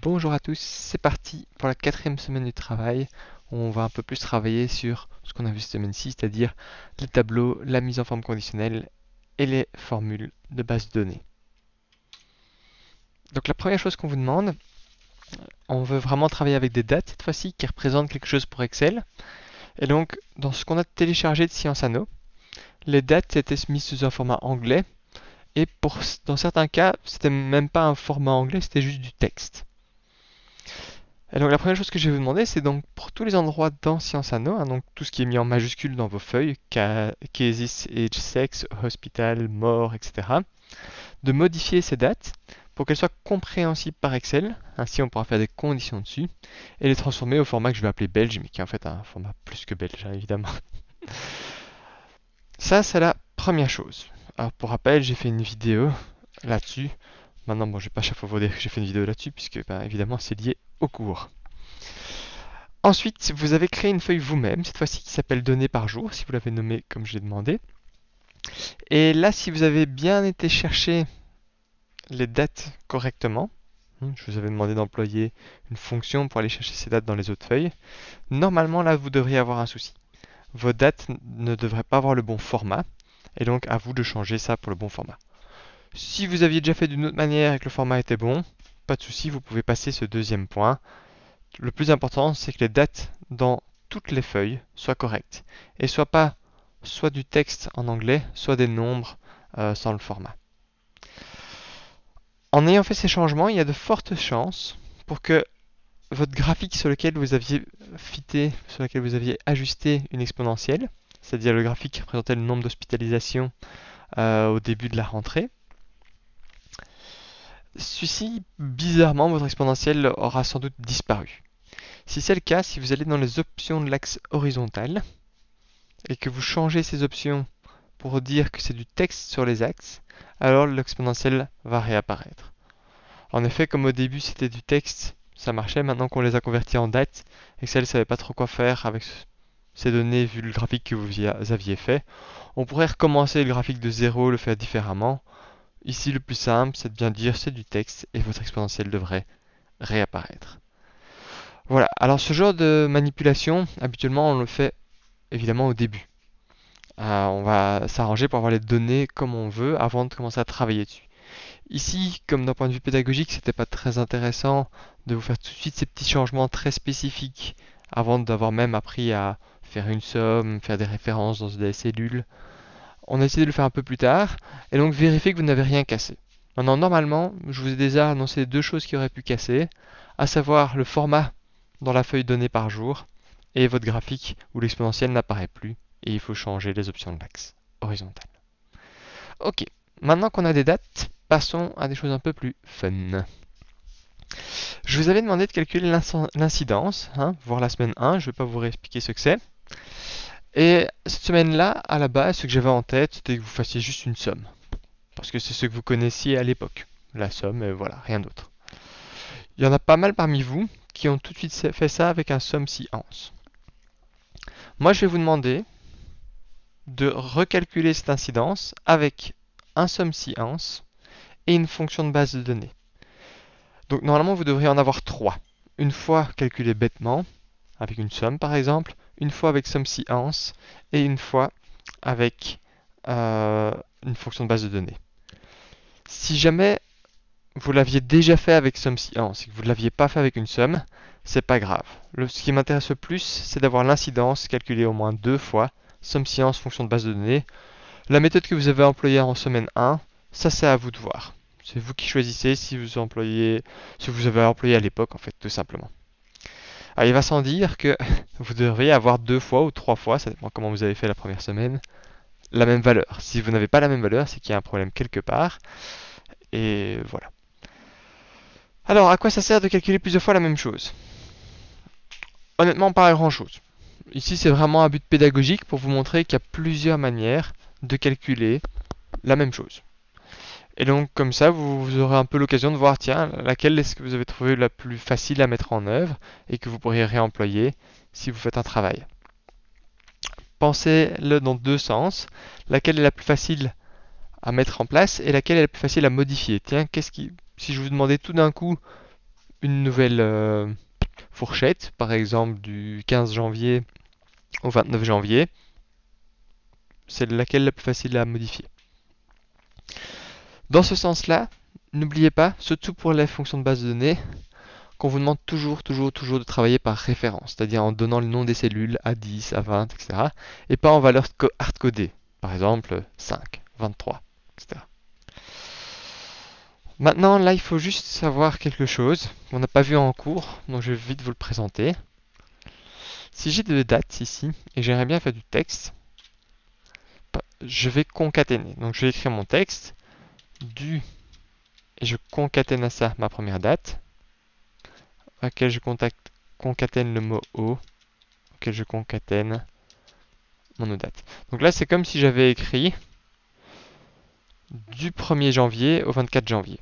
Bonjour à tous, c'est parti pour la 4e semaine du travail. On va un peu plus travailler sur ce qu'on a vu cette semaine-ci, c'est-à-dire les tableaux, la mise en forme conditionnelle et les formules de base de données. Donc la première chose qu'on vous demande, on veut vraiment travailler avec des dates cette fois-ci qui représentent quelque chose pour Excel. Et donc dans ce qu'on a téléchargé de Science Anno, les dates étaient mises sous un format anglais et dans certains cas, c'était même pas un format anglais, c'était juste du texte. Et donc la première chose que je vais vous demander, c'est donc pour tous les endroits dans Science Anno, donc tout ce qui est mis en majuscule dans vos feuilles, cases, age, sex, hospital, mort, etc., de modifier ces dates pour qu'elles soient compréhensibles par Excel. Ainsi, on pourra faire des conditions dessus et les transformer au format que je vais appeler belge, mais qui est en fait un format plus que belge, hein, évidemment. Ça, c'est la première chose. Alors pour rappel, j'ai fait une vidéo là-dessus. Maintenant, bon, je vais pas chaque fois vous dire que j'ai fait une vidéo là-dessus, puisque évidemment, c'est lié au cours. Ensuite, vous avez créé une feuille vous-même, cette fois-ci qui s'appelle données par jour, si vous l'avez nommée comme je l'ai demandé. Et là, si vous avez bien été chercher les dates correctement, je vous avais demandé d'employer une fonction pour aller chercher ces dates dans les autres feuilles, normalement là, vous devriez avoir un souci. Vos dates ne devraient pas avoir le bon format, et donc à vous de changer ça pour le bon format. Si vous aviez déjà fait d'une autre manière et que le format était bon, pas de souci, vous pouvez passer ce deuxième point. Le plus important, c'est que les dates dans toutes les feuilles soient correctes et soient pas soit du texte en anglais, soit des nombres sans le format. En ayant fait ces changements, il y a de fortes chances pour que votre graphique sur lequel vous aviez fité, sur lequel vous aviez ajusté une exponentielle, c'est-à-dire le graphique qui représentait le nombre d'hospitalisations au début de la rentrée, celui-ci, bizarrement, votre exponentielle aura sans doute disparu. Si c'est le cas, si vous allez dans les options de l'axe horizontal et que vous changez ces options pour dire que c'est du texte sur les axes, alors l'exponentielle va réapparaître. En effet, comme au début c'était du texte, ça marchait. Maintenant qu'on les a convertis en dates, Excel ne savait pas trop quoi faire avec ces données vu le graphique que vous aviez fait. On pourrait recommencer le graphique de zéro, le faire différemment. Ici, le plus simple, c'est de bien dire c'est du texte et votre exponentielle devrait réapparaître. Voilà, alors ce genre de manipulation, habituellement on le fait évidemment au début. On va s'arranger pour avoir les données comme on veut avant de commencer à travailler dessus. Ici, comme d'un point de vue pédagogique, c'était pas très intéressant de vous faire tout de suite ces petits changements très spécifiques avant d'avoir même appris à faire une somme, faire des références dans des cellules. On a essayé de le faire un peu plus tard et donc vérifier que vous n'avez rien cassé. Maintenant, normalement, je vous ai déjà annoncé deux choses qui auraient pu casser, à savoir le format dans la feuille donnée par jour et votre graphique où l'exponentielle n'apparaît plus et il faut changer les options de l'axe horizontal. Ok, maintenant qu'on a des dates, passons à des choses un peu plus fun. Je vous avais demandé de calculer l'incidence, voir la semaine 1, je ne vais pas vous réexpliquer ce que c'est. Et cette semaine-là, à la base, ce que j'avais en tête, c'était que vous fassiez juste une somme. Parce que c'est ce que vous connaissiez à l'époque. La somme, et voilà, rien d'autre. Il y en a pas mal parmi vous qui ont tout de suite fait ça avec un somme si ans. Moi, je vais vous demander de recalculer cette incidence avec un somme si ans et une fonction de base de données. Donc normalement, vous devriez en avoir trois. Une fois calculée bêtement, avec une somme par exemple, une fois avec somme si ans et une fois avec une fonction de base de données. Si jamais vous l'aviez déjà fait avec somme si ans et que vous ne l'aviez pas fait avec une somme, c'est pas grave. Ce qui m'intéresse le plus, c'est d'avoir l'incidence calculée au moins deux fois, somme si ans, fonction de base de données. La méthode que vous avez employée en semaine 1, ça c'est à vous de voir. C'est vous qui choisissez si vous avez employé à l'époque en fait, tout simplement. Alors il va sans dire que vous devriez avoir deux fois ou trois fois, ça dépend comment vous avez fait la première semaine, la même valeur. Si vous n'avez pas la même valeur, c'est qu'il y a un problème quelque part. Et voilà. Alors, à quoi ça sert de calculer plusieurs fois la même chose? Honnêtement, pas à grand chose. Ici, c'est vraiment un but pédagogique pour vous montrer qu'il y a plusieurs manières de calculer la même chose. Et donc, comme ça, vous aurez un peu l'occasion de voir, tiens, laquelle est-ce que vous avez trouvé la plus facile à mettre en œuvre et que vous pourriez réemployer si vous faites un travail. Pensez-le dans deux sens. Laquelle est la plus facile à mettre en place et laquelle est la plus facile à modifier. Tiens, si je vous demandais tout d'un coup une nouvelle fourchette, par exemple du 15 janvier au 29 janvier, c'est laquelle la plus facile à modifier. Dans ce sens-là, n'oubliez pas, surtout pour les fonctions de base de données, qu'on vous demande toujours de travailler par référence, c'est-à-dire en donnant le nom des cellules à 10, à 20, etc. Et pas en valeur hardcodée, par exemple 5, 23, etc. Maintenant, là, il faut juste savoir quelque chose qu'on n'a pas vu en cours, donc je vais vite vous le présenter. Si j'ai deux dates ici, et j'aimerais bien faire du texte, je vais concaténer. Donc je vais écrire mon texte, du, et je concatène à ça ma première date, à laquelle je concatène le mot O, auquel je concatène mon autre date. Donc là, c'est comme si j'avais écrit du 1er janvier au 24 janvier.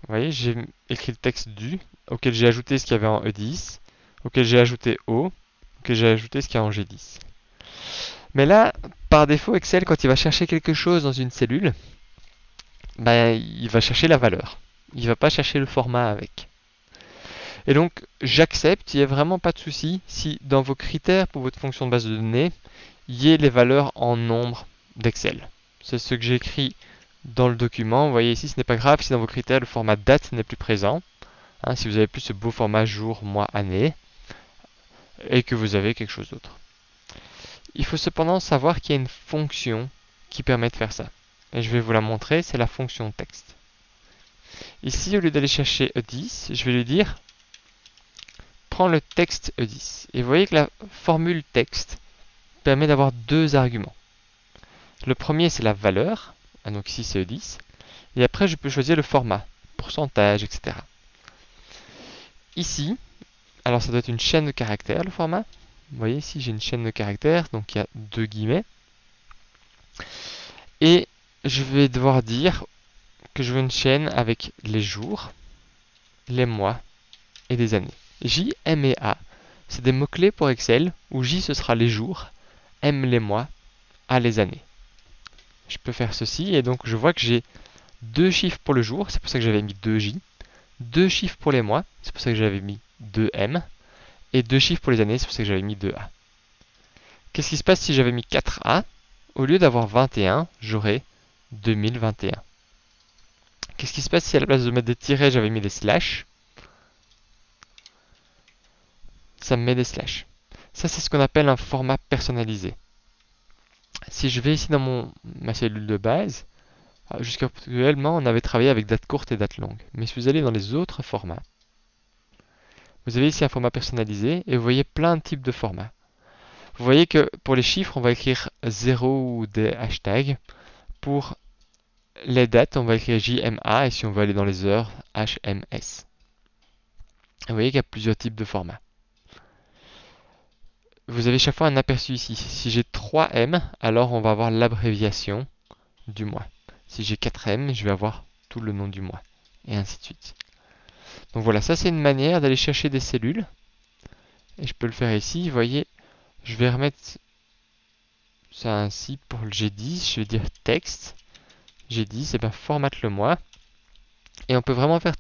Vous voyez, j'ai écrit le texte du, auquel j'ai ajouté ce qu'il y avait en E10, auquel j'ai ajouté O, auquel j'ai ajouté ce qu'il y a en G10. Mais là, par défaut, Excel, quand il va chercher quelque chose dans une cellule, il va chercher la valeur. Il ne va pas chercher le format avec. Et donc, j'accepte, il n'y a vraiment pas de souci si dans vos critères pour votre fonction de base de données, il y ait les valeurs en nombre d'Excel. C'est ce que j'ai écrit dans le document. Vous voyez ici, ce n'est pas grave si dans vos critères le format date n'est plus présent. Si vous avez plus ce beau format jour, mois, année, et que vous avez quelque chose d'autre. Il faut cependant savoir qu'il y a une fonction qui permet de faire ça. Et je vais vous la montrer, c'est la fonction texte. Ici, au lieu d'aller chercher E10, je vais lui dire prends le texte E10. Et vous voyez que la formule texte permet d'avoir deux arguments. Le premier, c'est la valeur. Donc ici, c'est E10. Et après, je peux choisir le format, pourcentage, etc. Ici, alors ça doit être une chaîne de caractères, le format. Vous voyez ici, j'ai une chaîne de caractères, donc il y a deux guillemets. Et je vais devoir dire que je veux une chaîne avec les jours, les mois et des années. J, M et A, c'est des mots-clés pour Excel, où J ce sera les jours, M les mois, A les années. Je peux faire ceci, et donc je vois que j'ai deux chiffres pour le jour, c'est pour ça que j'avais mis 2J, deux chiffres pour les mois, c'est pour ça que j'avais mis 2M, et deux chiffres pour les années, c'est pour ça que j'avais mis 2A. Qu'est-ce qui se passe si j'avais mis 4A? Au lieu d'avoir 21, j'aurais 2021. Qu'est-ce qui se passe si à la place de mettre des tirets, j'avais mis des slash? Ça me met des slash. Ça, c'est ce qu'on appelle un format personnalisé. Si je vais ici dans ma cellule de base, jusqu'actuellement, on avait travaillé avec date courte et date longue. Mais si vous allez dans les autres formats, vous avez ici un format personnalisé et vous voyez plein de types de formats. Vous voyez que pour les chiffres, on va écrire 0 ou des hashtags. Pour les dates, on va écrire JMA et si on veut aller dans les heures, HMS. Vous voyez qu'il y a plusieurs types de formats. Vous avez chaque fois un aperçu ici. Si j'ai 3M, alors on va avoir l'abréviation du mois. Si j'ai 4M, je vais avoir tout le nom du mois. Et ainsi de suite. Donc voilà, ça c'est une manière d'aller chercher des cellules. Et je peux le faire ici. Vous voyez, je vais remettre ça ainsi pour le G10. Je vais dire texte. G10, et bien formate le mois. Et on peut vraiment faire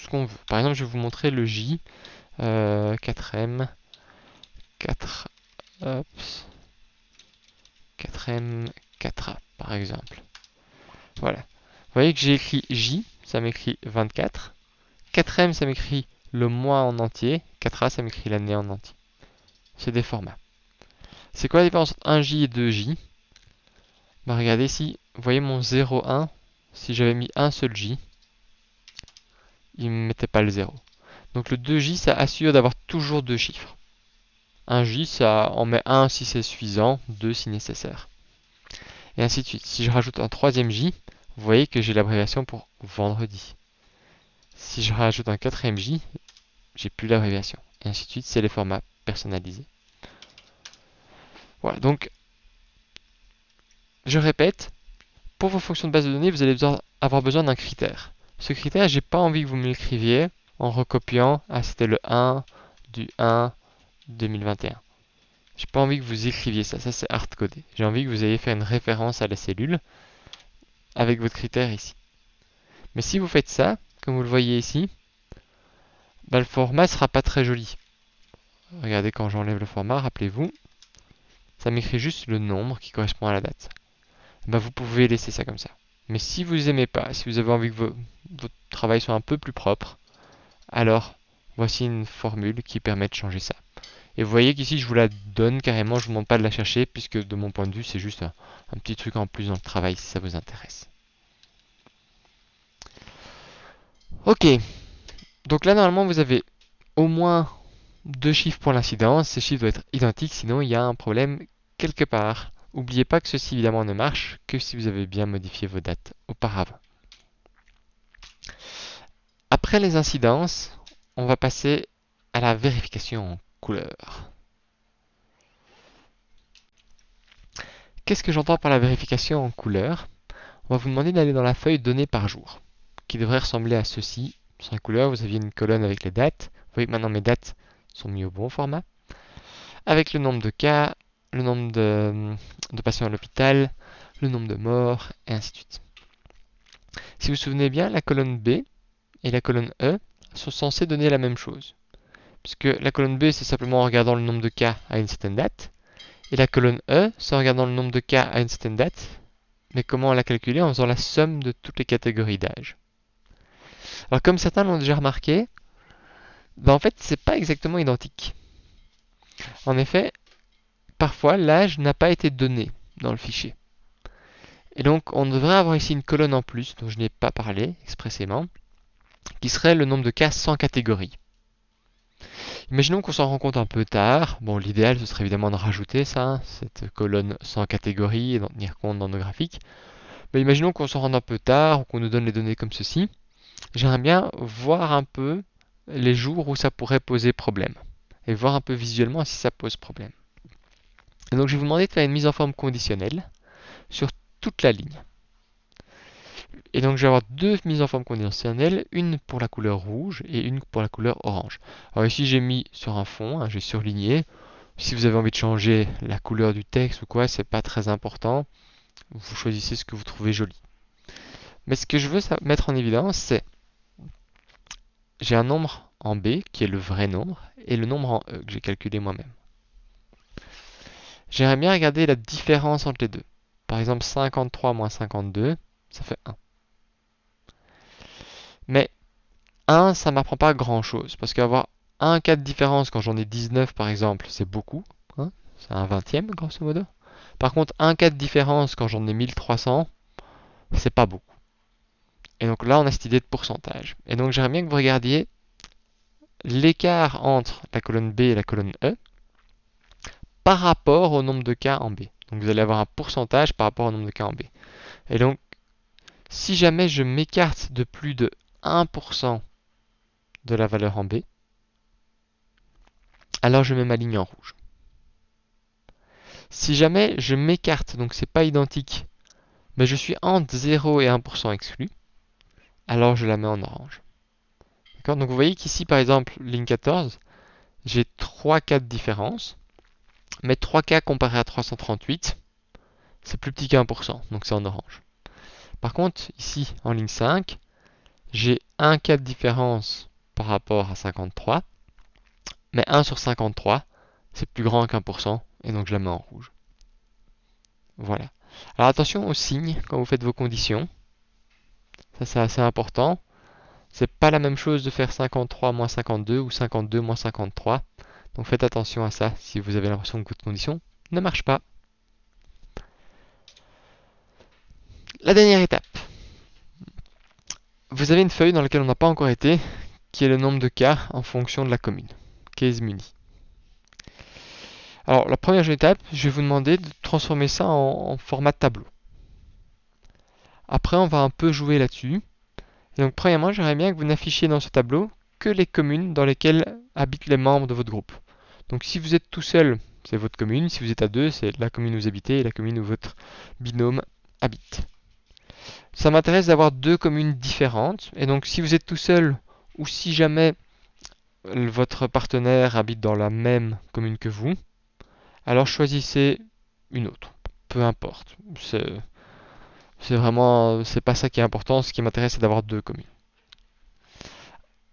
ce qu'on veut. Par exemple, je vais vous montrer le J. 4M. 4, 4M, 4A, par exemple. Voilà. Vous voyez que j'ai écrit J, ça m'écrit 24. 4M, ça m'écrit le mois en entier. 4A, ça m'écrit l'année en entier. C'est des formats. C'est quoi la différence entre 1J et 2J? Regardez ici, vous voyez mon 0,1. Si j'avais mis un seul J, il ne me mettait pas le 0. Donc le 2J, ça assure d'avoir toujours deux chiffres. Un J, ça en met un si c'est suffisant, 2 si nécessaire. Et ainsi de suite. Si je rajoute un troisième J, vous voyez que j'ai l'abréviation pour vendredi. Si je rajoute un quatrième J, j'ai plus l'abréviation. Et ainsi de suite, c'est les formats personnalisés. Voilà, donc, je répète, pour vos fonctions de base de données, vous allez avoir besoin d'un critère. Ce critère, j'ai pas envie que vous me l'écriviez en recopiant, c'était le 1 du 1 2021. J'ai pas envie que vous écriviez ça, c'est hard-codé. J'ai envie que vous ayez fait une référence à la cellule avec votre critère ici. Mais si vous faites ça, comme vous le voyez ici, bah, le format sera pas très joli. Regardez quand j'enlève le format, rappelez-vous, ça m'écrit juste le nombre qui correspond à la date. Bah, vous pouvez laisser ça comme ça. Mais si vous aimez pas, si vous avez envie que votre travail soit un peu plus propre, alors voici une formule qui permet de changer ça. Et vous voyez qu'ici je vous la donne carrément, je ne vous demande pas de la chercher puisque de mon point de vue c'est juste un petit truc en plus dans le travail si ça vous intéresse. Ok, donc là normalement vous avez au moins 2 chiffres pour l'incidence, ces chiffres doivent être identiques sinon il y a un problème quelque part. N'oubliez pas que ceci évidemment ne marche que si vous avez bien modifié vos dates auparavant. Après les incidences, on va passer à la vérification en couleur. Qu'est-ce que j'entends par la vérification en couleur? On va vous demander d'aller dans la feuille données par jour, qui devrait ressembler à ceci. Sur la couleur, vous aviez une colonne avec les dates. Vous voyez que maintenant mes dates sont mises au bon format. Avec le nombre de cas, le nombre de patients à l'hôpital, le nombre de morts, et ainsi de suite. Si vous vous souvenez bien, la colonne B et la colonne E sont censées donner la même chose. Puisque la colonne B, c'est simplement en regardant le nombre de cas à une certaine date. Et la colonne E, c'est en regardant le nombre de cas à une certaine date. Mais comment la calculer? En faisant la somme de toutes les catégories d'âge. Alors comme certains l'ont déjà remarqué, en fait c'est pas exactement identique. En effet, parfois l'âge n'a pas été donné dans le fichier. Et donc on devrait avoir ici une colonne en plus, dont je n'ai pas parlé expressément, qui serait le nombre de cas sans catégorie. Imaginons qu'on s'en rend compte un peu tard. Bon, l'idéal ce serait évidemment de rajouter ça, cette colonne sans catégorie, et d'en tenir compte dans nos graphiques. Mais imaginons qu'on s'en rende un peu tard, ou qu'on nous donne les données comme ceci. J'aimerais bien voir un peu les jours où ça pourrait poser problème. Et voir un peu visuellement si ça pose problème. Et donc je vais vous demander de faire une mise en forme conditionnelle sur toute la ligne. Et donc je vais avoir 2 mises en forme conditionnelles, une pour la couleur rouge et une pour la couleur orange. Alors ici j'ai mis sur un fond, j'ai surligné. Si vous avez envie de changer la couleur du texte ou quoi, c'est pas très important. Vous choisissez ce que vous trouvez joli. Mais ce que je veux mettre en évidence, c'est j'ai un nombre en B qui est le vrai nombre et le nombre en E que j'ai calculé moi-même. J'aimerais bien regarder la différence entre les deux. Par exemple 53 moins 52, ça fait 1. Mais 1, ça ne m'apprend pas grand chose parce qu'avoir un cas de différence quand j'en ai 19 par exemple, c'est beaucoup. Hein, c'est un vingtième grosso modo. Par contre, un cas de différence quand j'en ai 1300, c'est pas beaucoup. Et donc là, on a cette idée de pourcentage. Et donc j'aimerais bien que vous regardiez l'écart entre la colonne B et la colonne E par rapport au nombre de cas en B. Donc vous allez avoir un pourcentage par rapport au nombre de cas en B. Et donc, si jamais je m'écarte de plus de 1% de la valeur en B, alors je mets ma ligne en rouge. Si jamais je m'écarte, donc c'est pas identique, mais je suis entre 0 et 1% exclu, alors je la mets en orange. D'accord? Donc vous voyez qu'ici, par exemple, ligne 14, j'ai 3 cas de différence, mais 3 cas comparé à 338, c'est plus petit qu'1%, donc c'est en orange. Par contre, ici, en ligne 5, j'ai un cas de différence par rapport à 53, mais 1 sur 53, c'est plus grand qu'1%, et donc je la mets en rouge. Voilà. Alors attention aux signes quand vous faites vos conditions. Ça c'est assez important. C'est pas la même chose de faire 53 moins 52 ou 52 moins 53. Donc faites attention à ça si vous avez l'impression que votre condition ne marche pas. La dernière étape. Vous avez une feuille dans laquelle on n'a pas encore été, qui est le nombre de cas en fonction de la commune. Case muni. Alors la première étape, je vais vous demander de transformer ça en format tableau. Après on va un peu jouer là-dessus. Et donc premièrement, j'aimerais bien que vous n'affichiez dans ce tableau que les communes dans lesquelles habitent les membres de votre groupe. Donc si vous êtes tout seul, c'est votre commune. Si vous êtes à deux, c'est la commune où vous habitez et la commune où votre binôme habite. Ça m'intéresse d'avoir 2 communes différentes. Et donc si vous êtes tout seul ou si jamais votre partenaire habite dans la même commune que vous, alors choisissez une autre. Peu importe. C'est pas ça qui est important. Ce qui m'intéresse, c'est d'avoir 2 communes.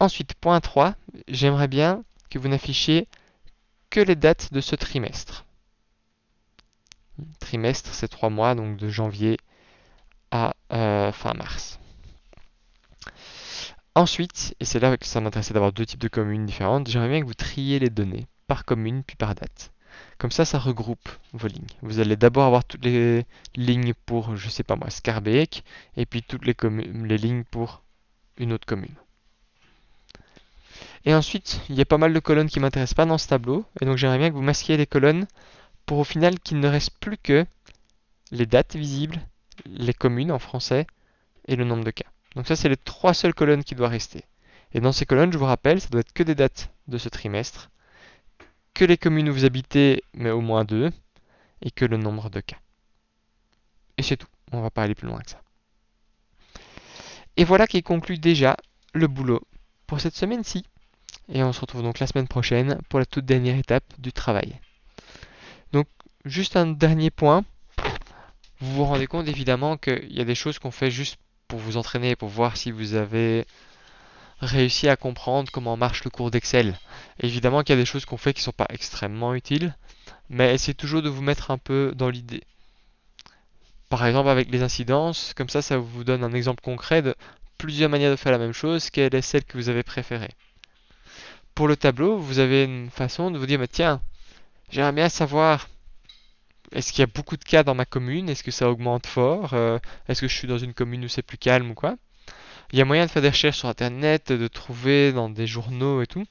Ensuite, point 3, j'aimerais bien que vous n'affichiez que les dates de ce trimestre. Trimestre, c'est 3 mois, donc de janvier à fin mars. Ensuite, et c'est là que ça m'intéressait d'avoir deux types de communes différentes, j'aimerais bien que vous triez les données par commune puis par date. Comme ça regroupe vos lignes. Vous allez d'abord avoir toutes les lignes pour, je sais pas moi, Scarbeck, et puis toutes les lignes pour une autre commune. Et ensuite, il y a pas mal de colonnes qui ne m'intéressent pas dans ce tableau, et donc j'aimerais bien que vous masquiez les colonnes pour au final qu'il ne reste plus que les dates visibles, les communes en français, et le nombre de cas. Donc ça, c'est les 3 seules colonnes qui doivent rester. Et dans ces colonnes, je vous rappelle, ça doit être que des dates de ce trimestre, que les communes où vous habitez, mais au moins 2, et que le nombre de cas. Et c'est tout. On ne va pas aller plus loin que ça. Et voilà qui conclut déjà le boulot pour cette semaine-ci. Et on se retrouve donc la semaine prochaine pour la toute dernière étape du travail. Donc, juste un dernier point. Vous vous rendez compte évidemment qu'il y a des choses qu'on fait juste pour vous entraîner, pour voir si vous avez réussi à comprendre comment marche le cours d'Excel. Évidemment qu'il y a des choses qu'on fait qui ne sont pas extrêmement utiles, mais essayez toujours de vous mettre un peu dans l'idée. Par exemple avec les incidences, comme ça vous donne un exemple concret de plusieurs manières de faire la même chose, quelle est celle que vous avez préférée. Pour le tableau, vous avez une façon de vous dire, mais tiens, j'aimerais bien savoir, est-ce qu'il y a beaucoup de cas dans ma commune? Est-ce que ça augmente fort? Est-ce que je suis dans une commune où c'est plus calme ou quoi? Il y a moyen de faire des recherches sur internet, de trouver dans des journaux et tout.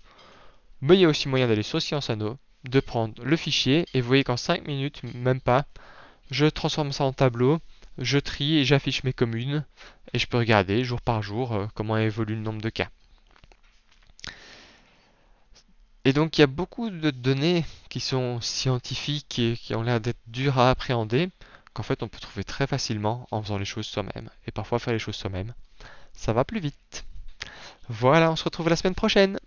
Mais il y a aussi moyen d'aller sur Science Anno, de prendre le fichier, et vous voyez qu'en 5 minutes, même pas, je transforme ça en tableau, je trie et j'affiche mes communes, et je peux regarder jour par jour comment évolue le nombre de cas. Et donc il y a beaucoup de données qui sont scientifiques et qui ont l'air d'être dures à appréhender, qu'en fait on peut trouver très facilement en faisant les choses soi-même. Et parfois faire les choses soi-même, ça va plus vite. Voilà, on se retrouve la semaine prochaine.